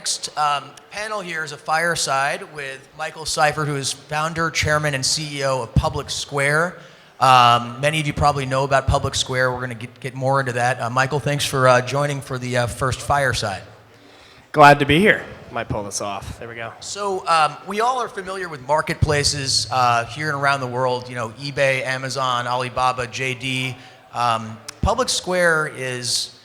next panel here is a fireside with Michael Seifert, who is founder, chairman, and CEO of Public Square. Many of you probably know about Public Square. We're going to get more into that. Michael, thanks for joining for the first fireside. Glad to be here. Might pull this off. There we go. So we all are familiar with marketplaces here and around the world. You know, eBay, Amazon, Alibaba, JD. Public Square is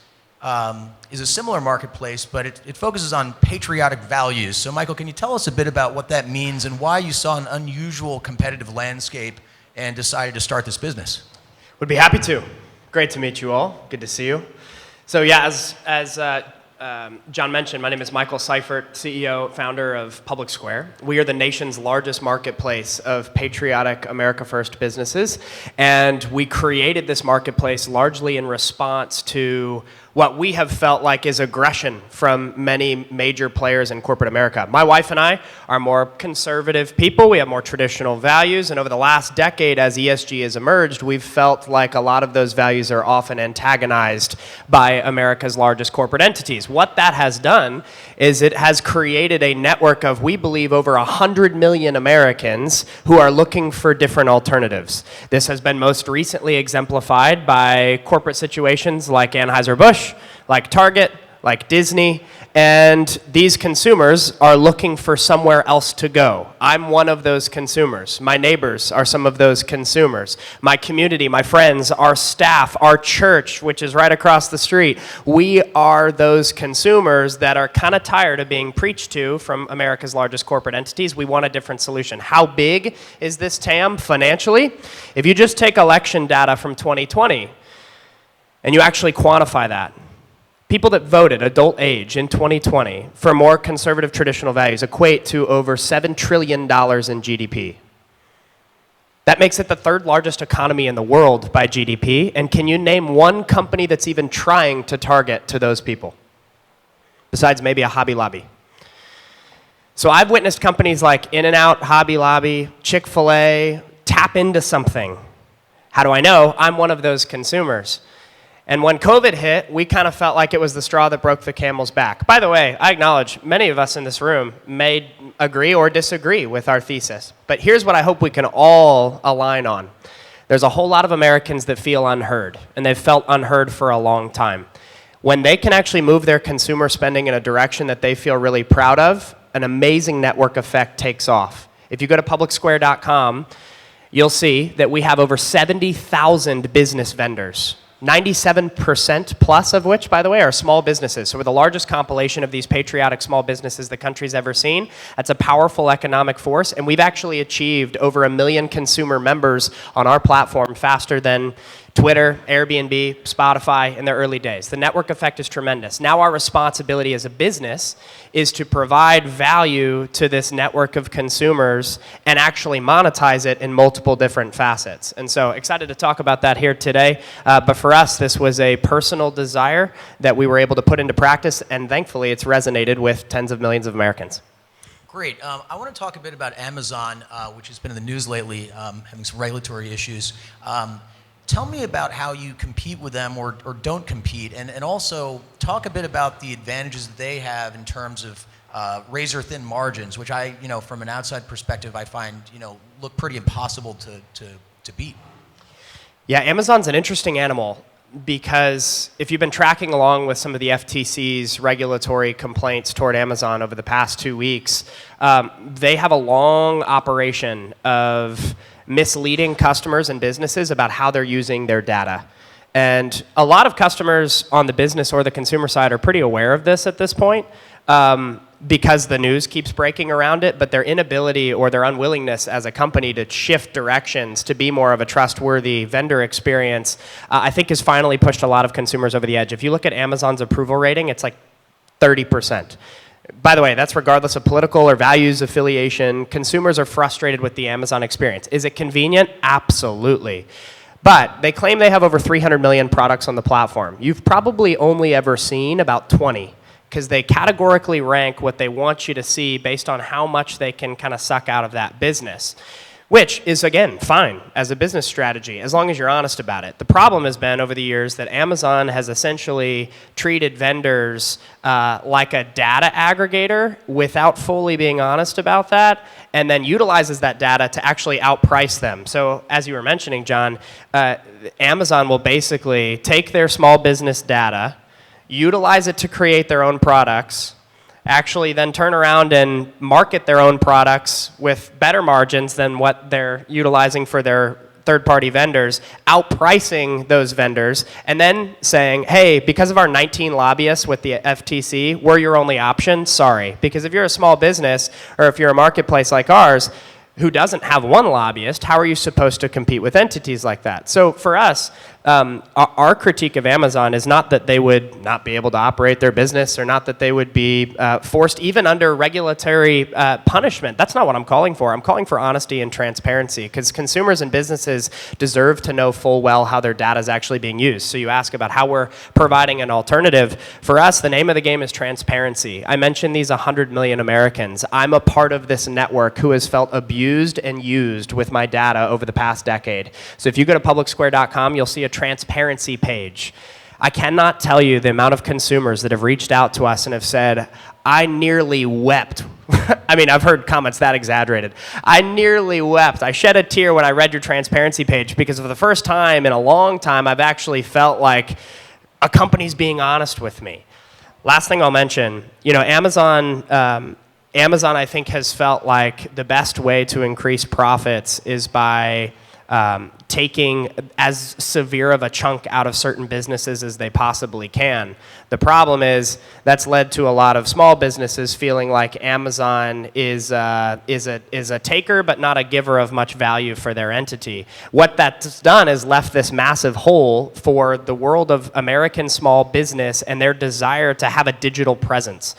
a similar marketplace, but it focuses on patriotic values. So, Michael, can you tell us a bit about what that means and why you saw an unusual competitive landscape and decided to start this business? Would be happy to. Great to meet you all. Good to see you. So, yeah, as John mentioned, my name is Michael Seifert, CEO, founder of Public Square. We are the nation's largest marketplace of patriotic America First businesses, and we created this marketplace largely in response to what we have felt like is aggression from many major players in corporate America. My wife and I are more conservative people. We have more traditional values, and over the last decade, as ESG has emerged, we've felt like a lot of those values are often antagonized by America's largest corporate entities. What that has done is it has created a network of, we believe, over 100 million Americans who are looking for different alternatives. This has been most recently exemplified by corporate situations like Anheuser-Busch, like Target, like Disney, and these consumers are looking for somewhere else to go. I'm one of those consumers. My neighbors are some of those consumers. My community, my friends, our staff, our church, which is right across the street, we are those consumers that are kind of tired of being preached to from America's largest corporate entities. We want a different solution. How big is this TAM financially? If you just take election data from 2020 and you actually quantify that, people that voted adult age in 2020 for more conservative traditional values equate to over $7 trillion in GDP. That makes it the third largest economy in the world by GDP. And can you name one company that's even trying to target to those people? Besides maybe a Hobby Lobby. So I've witnessed companies like In-N-Out, Hobby Lobby, Chick-fil-A tap into something. How do I know? I'm one of those consumers. And when COVID hit, we kind of felt like it was the straw that broke the camel's back. By the way, I acknowledge many of us in this room may agree or disagree with our thesis. But here's what I hope we can all align on. There's a whole lot of Americans that feel unheard, and they've felt unheard for a long time. When they can actually move their consumer spending in a direction that they feel really proud of, an amazing network effect takes off. If you go to publicsquare.com, you'll see that we have over 70,000 business vendors. 97% plus of which, by the way, are small businesses. So we're the largest compilation of these patriotic small businesses the country's ever seen. That's a powerful economic force, and we've actually achieved over 1 million consumer members on our platform faster than Twitter, Airbnb, Spotify in their early days. The network effect is tremendous. Now our responsibility as a business is to provide value to this network of consumers and actually monetize it in multiple different facets. And so excited to talk about that here today. But for us, this was a personal desire that we were able to put into practice, and thankfully it's resonated with tens of millions of Americans. Great. I want to talk a bit about Amazon, which has been in the news lately, having some regulatory issues. Tell me about how you compete with them or don't compete, and also talk a bit about the advantages that they have in terms of razor-thin margins, which I, from an outside perspective, I find, look pretty impossible to beat. Yeah, Amazon's an interesting animal because if you've been tracking along with some of the FTC's regulatory complaints toward Amazon over the past 2 weeks, they have a long operation of misleading customers and businesses about how they're using their data. And a lot of customers on the business or the consumer side are pretty aware of this at this point because the news keeps breaking around it, but their inability or their unwillingness as a company to shift directions to be more of a trustworthy vendor experience, I think has finally pushed a lot of consumers over the edge. If you look at Amazon's approval rating, it's like 30%. By the way, that's regardless of political or values affiliation. Consumers are frustrated with the Amazon experience. Is it convenient? Absolutely. But they claim they have over 300 million products on the platform. You've probably only ever seen about 20 because they categorically rank what they want you to see based on how much they can kind of suck out of that business. which is, again, fine as a business strategy, as long as you're honest about it. The problem has been over the years that Amazon has essentially treated vendors like a data aggregator without fully being honest about that, and then utilizes that data to actually outprice them. So as you were mentioning, John, Amazon will basically take their small business data, utilize it to create their own products, actually then turn around and market their own products with better margins than what they're utilizing for their third-party vendors, outpricing those vendors, and then saying, hey, because of our 19 lobbyists with the FTC, we're your only option, sorry. Because if you're a small business, or if you're a marketplace like ours, who doesn't have one lobbyist, how are you supposed to compete with entities like that? So for us, our critique of Amazon is not that they would not be able to operate their business, or not that they would be forced even under regulatory punishment. That's not what I'm calling for. I'm calling for honesty and transparency, because consumers and businesses deserve to know full well how their data is actually being used. So you ask about how we're providing an alternative. For us, the name of the game is transparency. I mentioned these 100 million Americans. I'm a part of this network who has felt abused and used with my data over the past decade. So if you go to publicsquare.com, you'll see a transparency page. I cannot tell you the amount of consumers that have reached out to us and have said, I nearly wept. I mean, I've heard comments that exaggerated. I nearly wept. I shed a tear when I read your transparency page, because for the first time in a long time, I've actually felt like a company's being honest with me. Last thing I'll mention, Amazon, I think, has felt like the best way to increase profits is by taking as severe of a chunk out of certain businesses as they possibly can. The problem is that's led to a lot of small businesses feeling like Amazon is a taker but not a giver of much value for their entity. What that's done is left this massive hole for the world of American small business and their desire to have a digital presence.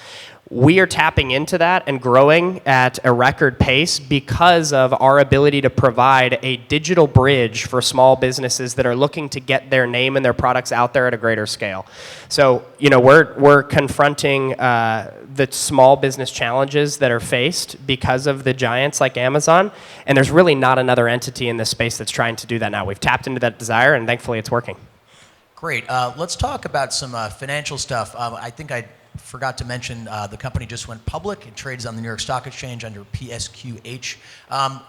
We are tapping into that and growing at a record pace because of our ability to provide a digital bridge for small businesses that are looking to get their name and their products out there at a greater scale. So, we're confronting the small business challenges that are faced because of the giants like Amazon, and there's really not another entity in this space that's trying to do that now. We've tapped into that desire, and thankfully it's working. Great. Let's talk about some financial stuff. I think I forgot to mention the company just went public. It trades on the New York Stock Exchange under PSQH.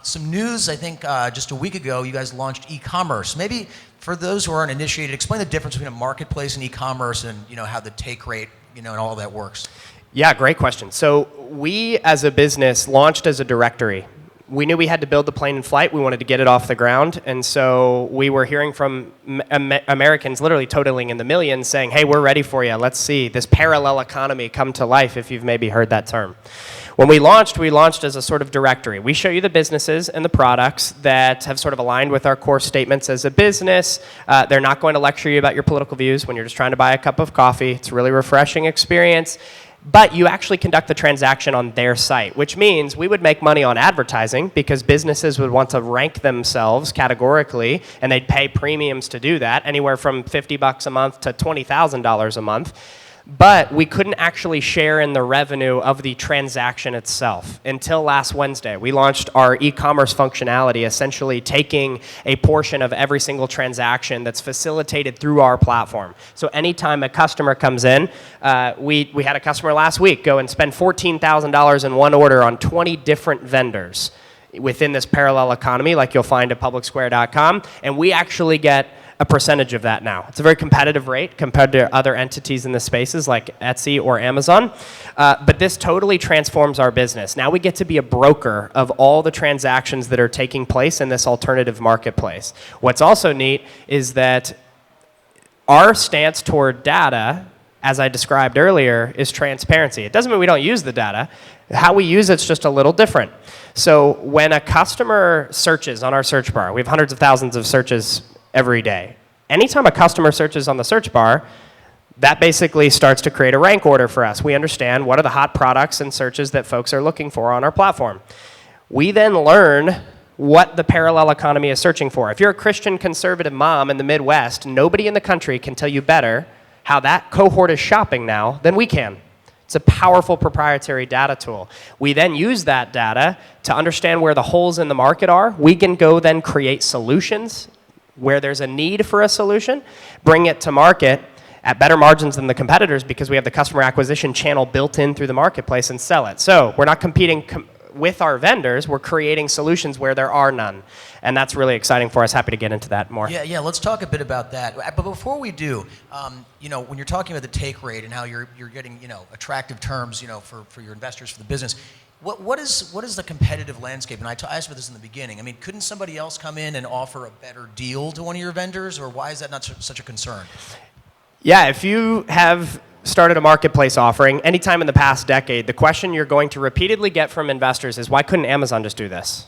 Some news, I think just a week ago, you guys launched e-commerce. Maybe for those who aren't initiated, explain the difference between a marketplace and e-commerce, and how the take rate, and all that works. Yeah, great question. So we as a business launched as a directory. We knew we had to build the plane in flight. We wanted to get it off the ground. And so we were hearing from Americans literally totaling in the millions saying, hey, we're ready for you. Let's see this parallel economy come to life, if you've maybe heard that term. When we launched as a sort of directory. We show you the businesses and the products that have sort of aligned with our core statements as a business. They're not going to lecture you about your political views when you're just trying to buy a cup of coffee. It's a really refreshing experience. But you actually conduct the transaction on their site, which means we would make money on advertising because businesses would want to rank themselves categorically, and they'd pay premiums to do that, anywhere from $50 a month to $20,000 a month. But we couldn't actually share in the revenue of the transaction itself until last Wednesday. We launched our e-commerce functionality, essentially taking a portion of every single transaction that's facilitated through our platform. So anytime a customer comes in, we had a customer last week go and spend $14,000 in one order on 20 different vendors within this parallel economy, like you'll find at publicsquare.com, and we actually get a percentage of that now. It's a very competitive rate compared to other entities in the spaces like Etsy or Amazon, but this totally transforms our business. Now we get to be a broker of all the transactions that are taking place in this alternative marketplace. What's also neat is that our stance toward data, as I described earlier, is transparency. It doesn't mean we don't use the data. How we use it's just a little different. So when a customer searches on our search bar, we have hundreds of thousands of searches every day. Anytime a customer searches on the search bar, that basically starts to create a rank order for us. We understand what are the hot products and searches that folks are looking for on our platform. We then learn what the parallel economy is searching for. If you're a Christian conservative mom in the Midwest, nobody in the country can tell you better how that cohort is shopping now than we can. It's a powerful proprietary data tool. We then use that data to understand where the holes in the market are. We can go then create solutions where there's a need for a solution, bring it to market at better margins than the competitors because we have the customer acquisition channel built in through the marketplace and sell it. So we're not competing with our vendors, we're creating solutions where there are none. And that's really exciting for us. Happy to get into that more. Yeah, let's talk a bit about that. But before we do, when you're talking about the take rate and how you're getting, attractive terms, for your investors, for the business, what is the competitive landscape? And I asked about this in the beginning. I mean, couldn't somebody else come in and offer a better deal to one of your vendors, or why is that not such a concern? Yeah, if you have started a marketplace offering anytime in the past decade, the question you're going to repeatedly get from investors is, why couldn't Amazon just do this?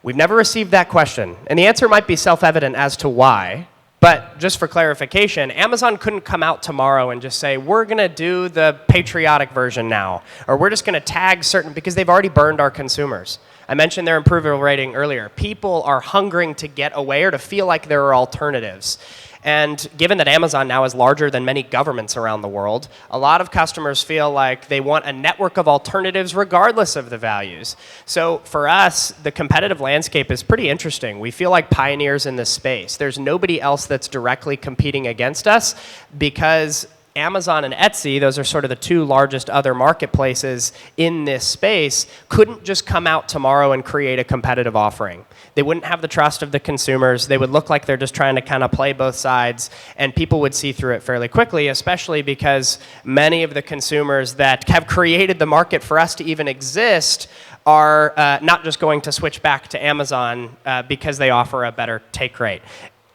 We've never received that question. And the answer might be self-evident as to why. But just for clarification, Amazon couldn't come out tomorrow and just say, we're going to do the patriotic version now. Or we're just going to tag certain, because they've already burned our consumers. I mentioned their approval rating earlier. People are hungering to get away or to feel like there are alternatives. And given that Amazon now is larger than many governments around the world, a lot of customers feel like they want a network of alternatives regardless of the values. So for us, the competitive landscape is pretty interesting. We feel like pioneers in this space. There's nobody else that's directly competing against us because Amazon and Etsy, those are sort of the two largest other marketplaces in this space, couldn't just come out tomorrow and create a competitive offering. They wouldn't have the trust of the consumers. They would look like they're just trying to kind of play both sides, and people would see through it fairly quickly, especially because many of the consumers that have created the market for us to even exist are not just going to switch back to Amazon because they offer a better take rate.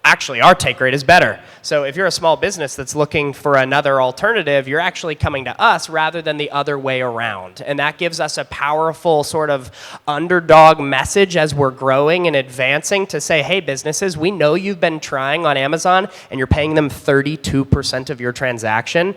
Actually, our take rate is better. So if you're a small business that's looking for another alternative, you're actually coming to us rather than the other way around. And that gives us a powerful sort of underdog message as we're growing and advancing to say, hey, businesses, we know you've been trying on Amazon and you're paying them 32% of your transaction.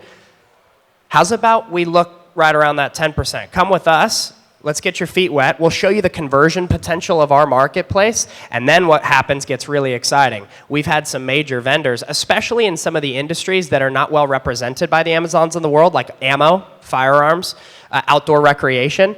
How's about we look right around that 10%? Come with us. Let's get your feet wet. We'll show you the conversion potential of our marketplace, and then what happens gets really exciting. We've had some major vendors, especially in some of the industries that are not well represented by the Amazons in the world, like ammo, firearms, outdoor recreation.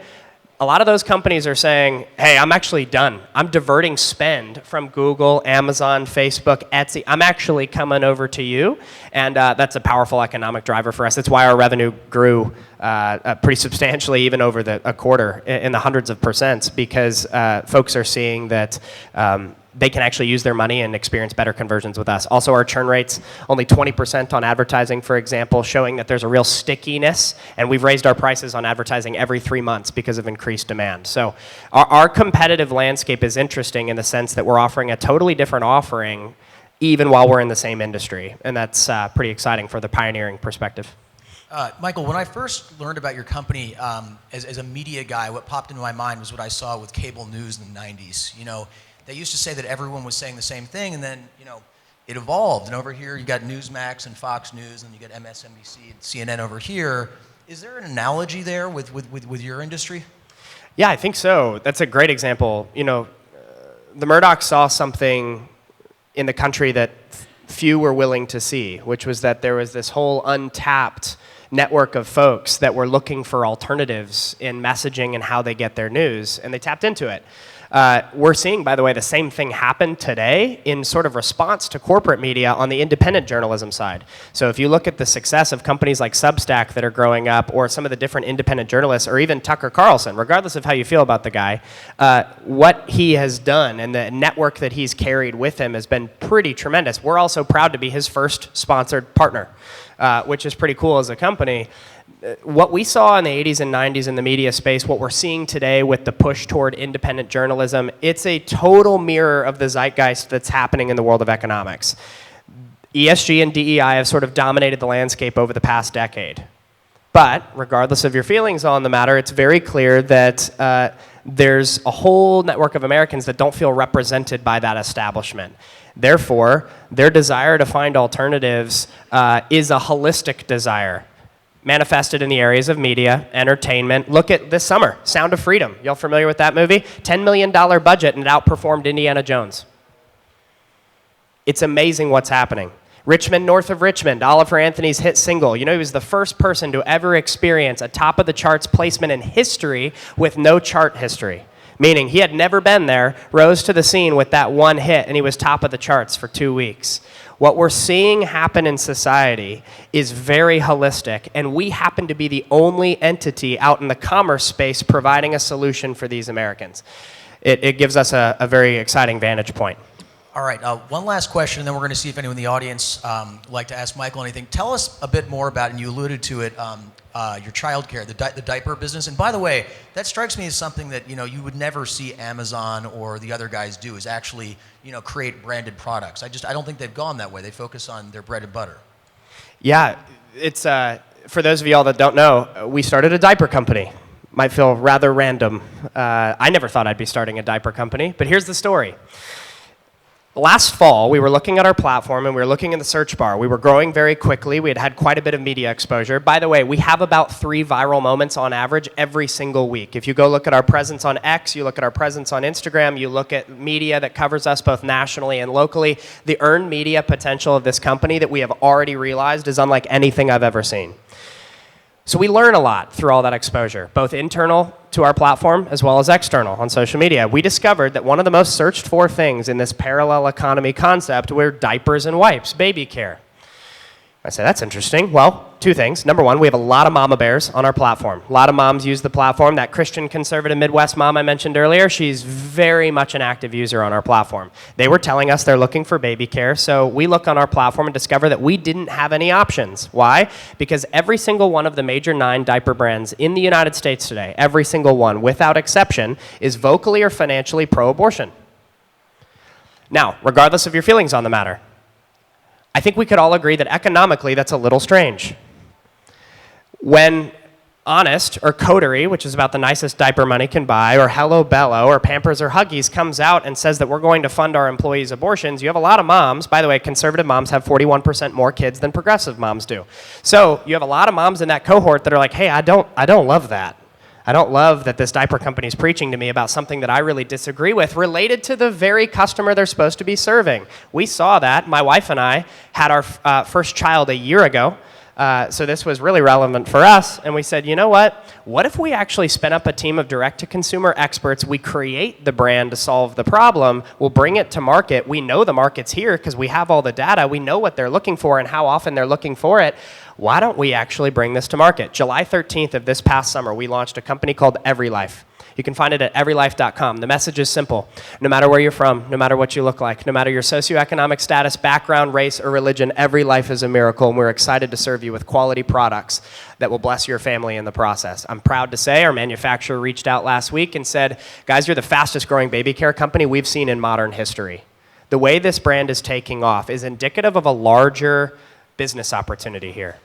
A lot of those companies are saying, hey, I'm actually done. I'm diverting spend from Google, Amazon, Facebook, Etsy. I'm actually coming over to you. And that's a powerful economic driver for us. That's why our revenue grew pretty substantially, even over a quarter, in the hundreds of %, because folks are seeing that they can actually use their money and experience better conversions with us. Also, our churn rate's only 20% on advertising, for example, showing that there's a real stickiness, and we've raised our prices on advertising every 3 months because of increased demand. So our competitive landscape is interesting in the sense that we're offering a totally different offering even while we're in the same industry, and that's pretty exciting for the pioneering perspective. Michael, when I first learned about your company as a media guy, what popped into my mind was what I saw with cable news in the 90s. They used to say that everyone was saying the same thing, and then, it evolved. And over here, you got Newsmax and Fox News, and you got MSNBC and CNN over here. Is there an analogy there with your industry? Yeah, I think so. That's a great example. The Murdochs saw something in the country that few were willing to see, which was that there was this whole untapped network of folks that were looking for alternatives in messaging and how they get their news, and they tapped into it. We're seeing, by the way, the same thing happen today in sort of response to corporate media on the independent journalism side. So if you look at the success of companies like Substack that are growing up, or some of the different independent journalists, or even Tucker Carlson, regardless of how you feel about the guy, what he has done and the network that he's carried with him has been pretty tremendous. We're also proud to be his first sponsored partner, which is pretty cool as a company. What we saw in the 80s and 90s in the media space, what we're seeing today with the push toward independent journalism, it's a total mirror of the zeitgeist that's happening in the world of economics. ESG and DEI have sort of dominated the landscape over the past decade. But regardless of your feelings on the matter, it's very clear that there's a whole network of Americans that don't feel represented by that establishment. Therefore, their desire to find alternatives is a holistic desire, manifested in the areas of media, entertainment. Look at this summer, Sound of Freedom. Y'all familiar with that movie? $10 million budget, and it outperformed Indiana Jones. It's amazing what's happening. Richmond, north of Richmond, Oliver Anthony's hit single. You know, he was the first person to ever experience a top of the charts placement in history with no chart history. Meaning he had never been there, rose to the scene with that one hit, and he was top of the charts for 2 weeks. What we're seeing happen in society is very holistic, and we happen to be the only entity out in the commerce space providing a solution for these Americans. It gives us a very exciting vantage point. All right, one last question, and then we're going to see if anyone in the audience would like to ask Michael anything. Tell us a bit more about, and you alluded to it, your child care, the diaper business. And by the way, that strikes me as something that you would never see Amazon or the other guys do, is actually create branded products. I don't think they've gone that way. They focus on their bread and butter. Yeah, it's for those of y'all that don't know, we started a diaper company. Might feel rather random. I never thought I'd be starting a diaper company, but here's the story. Last fall, we were looking at our platform and we were looking in the search bar. We were growing very quickly. We had had quite a bit of media exposure. By the way, we have about 3 viral moments on average every single week. If you go look at our presence on X, you look at our presence on Instagram, you look at media that covers us both nationally and locally, the earned media potential of this company that we have already realized is unlike anything I've ever seen. So we learn a lot through all that exposure, both internal to our platform as well as external on social media. We discovered that one of the most searched for things in this parallel economy concept were diapers and wipes, baby care. I said, that's interesting. Well, 2 things. Number 1, we have a lot of mama bears on our platform. A lot of moms use the platform. That Christian conservative Midwest mom I mentioned earlier, she's very much an active user on our platform. They were telling us they're looking for baby care, so we look on our platform and discover that we didn't have any options. Why? Because every single one of the major 9 diaper brands in the United States today, every single one, without exception, is vocally or financially pro-abortion. Now, regardless of your feelings on the matter, I think we could all agree that economically that's a little strange. When Honest or Coterie, which is about the nicest diaper money can buy, or Hello Bello or Pampers or Huggies comes out and says that we're going to fund our employees' abortions, you have a lot of moms. By the way, conservative moms have 41% more kids than progressive moms do. So you have a lot of moms in that cohort that are like, hey, I don't love that. I don't love that this diaper company is preaching to me about something that I really disagree with related to the very customer they're supposed to be serving. We saw that. My wife and I had our first child a year ago, so this was really relevant for us, and we said, you know what? What if we actually spin up a team of direct-to-consumer experts, we create the brand to solve the problem, we'll bring it to market, we know the market's here because we have all the data, we know what they're looking for and how often they're looking for it. Why don't we actually bring this to market? July 13th of this past summer, we launched a company called EveryLife. You can find it at everylife.com. The message is simple. No matter where you're from, no matter what you look like, no matter your socioeconomic status, background, race, or religion, every life is a miracle, and we're excited to serve you with quality products that will bless your family in the process. I'm proud to say our manufacturer reached out last week and said, guys, you're the fastest growing baby care company we've seen in modern history. The way this brand is taking off is indicative of a larger business opportunity here.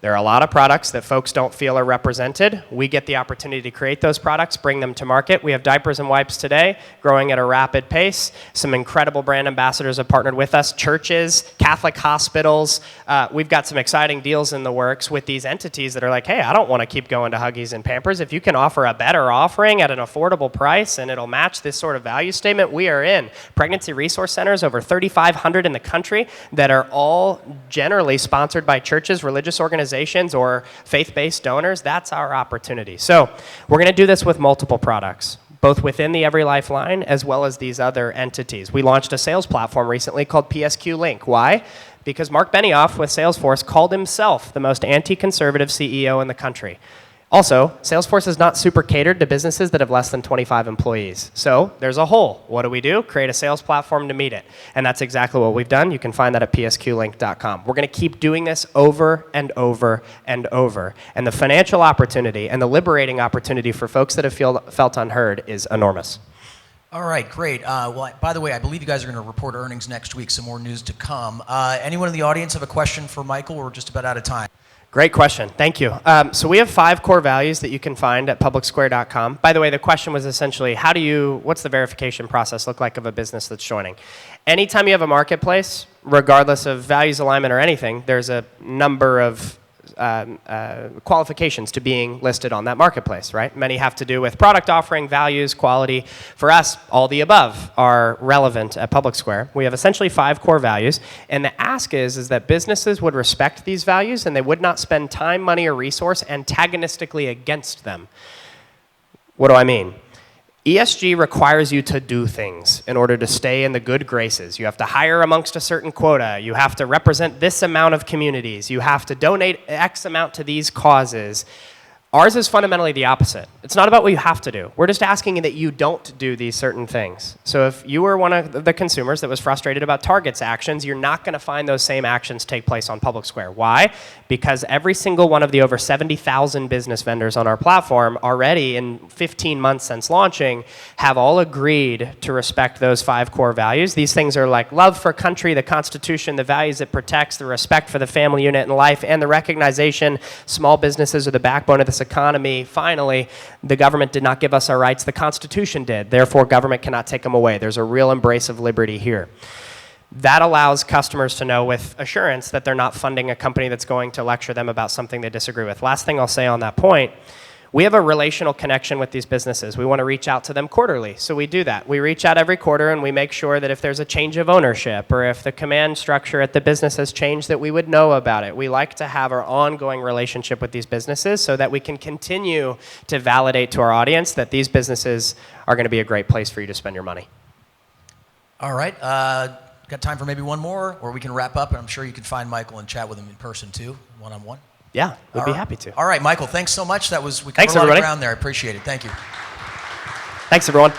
There are a lot of products that folks don't feel are represented. We get the opportunity to create those products, bring them to market. We have diapers and wipes today, growing at a rapid pace. Some incredible brand ambassadors have partnered with us, churches, Catholic hospitals. We've got some exciting deals in the works with these entities that are like, hey, I don't want to keep going to Huggies and Pampers. If you can offer a better offering at an affordable price and it'll match this sort of value statement, we are in. Pregnancy resource centers, over 3,500 in the country, that are all generally sponsored by churches, religious organizations, or faith-based donors. That's our opportunity. So we're going to do this with multiple products, both within the EveryLife line as well as these other entities. We launched a sales platform recently called PSQ Link. Why? Because Mark Benioff with Salesforce called himself the most anti-conservative CEO in the country. Also, Salesforce is not super catered to businesses that have less than 25 employees. So there's a hole. What do? Create a sales platform to meet it. And that's exactly what we've done. You can find that at psqlink.com. We're going to keep doing this over and over and over. And the financial opportunity and the liberating opportunity for folks that have felt unheard is enormous. All right, great. Well, by the way, I believe you guys are going to report earnings next week, some more news to come. Anyone in the audience have a question for Michael? We're just about out of time. Great question. Thank you. So we have 5 core values that you can find at publicsquare.com. By the way, the question was essentially, what's the verification process look like of a business that's joining? Anytime you have a marketplace, regardless of values alignment or anything, there's a number of qualifications to being listed on that marketplace, right? Many have to do with product offering, values, quality. For us, all the above are relevant at Public Square. We have essentially 5 core values, and the ask is that businesses would respect these values and they would not spend time, money, or resource antagonistically against them. What do I mean? ESG requires you to do things in order to stay in the good graces. You have to hire amongst a certain quota. You have to represent this amount of communities. You have to donate X amount to these causes. Ours is fundamentally the opposite. It's not about what you have to do. We're just asking that you don't do these certain things. So if you were one of the consumers that was frustrated about Target's actions, you're not going to find those same actions take place on Public Square. Why? Because every single one of the over 70,000 business vendors on our platform already in 15 months since launching have all agreed to respect those 5 core values. These things are like love for country, the Constitution, the values it protects, the respect for the family unit and life, and the recognition small businesses are the backbone of this economy. Finally, the government did not give us our rights, the Constitution did. Therefore, government cannot take them away. There's a real embrace of liberty here. That allows customers to know with assurance that they're not funding a company that's going to lecture them about something they disagree with. Last thing I'll say on that point, we have a relational connection with these businesses. We want to reach out to them quarterly, so we do that. We reach out every quarter and we make sure that if there's a change of ownership or if the command structure at the business has changed, that we would know about it. We like to have our ongoing relationship with these businesses so that we can continue to validate to our audience that these businesses are going to be a great place for you to spend your money. All right. Got time for maybe one more, or we can wrap up, and I'm sure you can find Michael and chat with him in person too, one-on-one. Yeah, we'd be happy to. All right, Michael, thanks so much. We covered Thanks, a lot of everybody. ground there. I appreciate it. Thank you. Thanks, everyone.